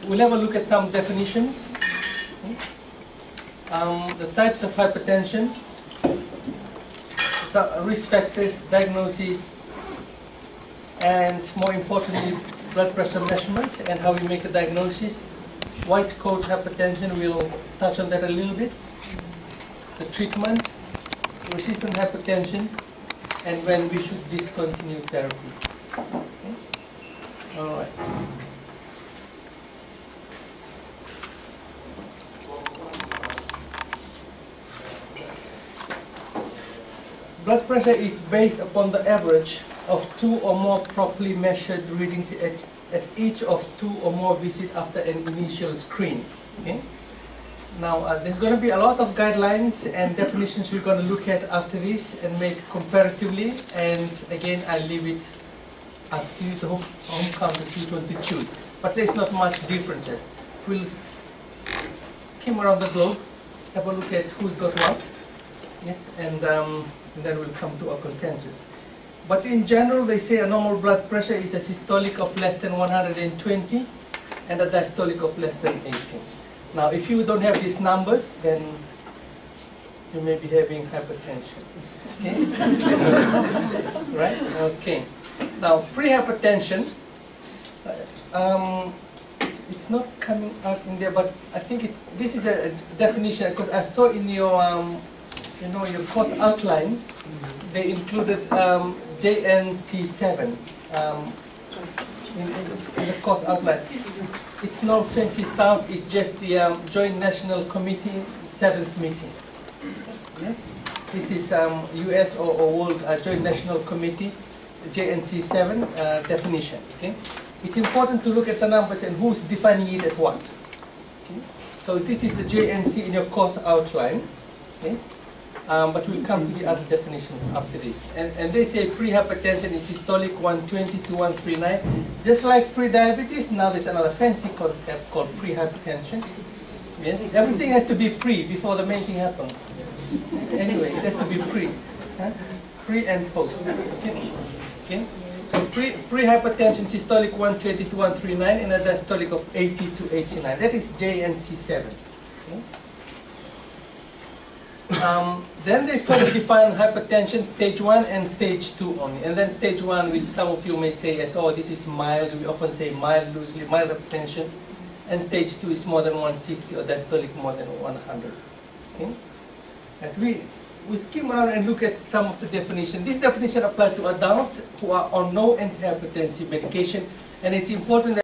We'll have a look at some definitions. The types of hypertension, risk factors, diagnosis, and more importantly, blood pressure measurement and how we make a diagnosis. White coat hypertension, we'll touch on that a little bit. The treatment, resistant hypertension, and when we should discontinue therapy. Okay? All right. Blood pressure is based upon the average of 2 or more properly measured readings at each of 2 or more visits after an initial screen. Okay? Now, there's going to be a lot of guidelines and definitions we're going to look at after this and make comparatively. And again, I'll leave it up to you, the home counter, if you want to choose. But there's not much differences. We'll skim around the globe, have a look at who's got what. Yes, and then we'll come to a consensus. But in general, they say a normal blood pressure is a systolic of less than 120 and a diastolic of less than 80. Now, if you don't have these numbers, then you may be having hypertension. Okay? Right? Okay. Now, pre-hypertension, it's not coming out in there, but I think this is a definition because I saw in your your course outline, they included JNC7 in the course outline. It's no fancy stuff, it's just the Joint National Committee 7th meeting. Yes? This is US or World Joint National Committee, JNC7 definition. Okay? It's important to look at the numbers and who's defining it as what. Okay? So this is the JNC in your course outline. Yes? But we'll come to the other definitions after this. And they say pre-hypertension is systolic 120 to 139. Just like pre-diabetes, now there's another fancy concept called pre-hypertension. Yes, everything has to be pre before the main thing happens. Anyway, it has to be pre. Huh? Pre and post. Okay. Okay. So pre-hypertension systolic 120 to 139 and a diastolic of 80 to 89. That is JNC7. Okay. Then they further define hypertension stage 1 and stage 2 only. And then stage 1, which some of you may say as, oh, this is mild. We often say mild, loosely, mild hypertension. And stage 2 is more than 160 or diastolic more than 100. Okay? And we skim around and look at some of the definition. This definition applies to adults who are on no antihypertensive medication. And it's important that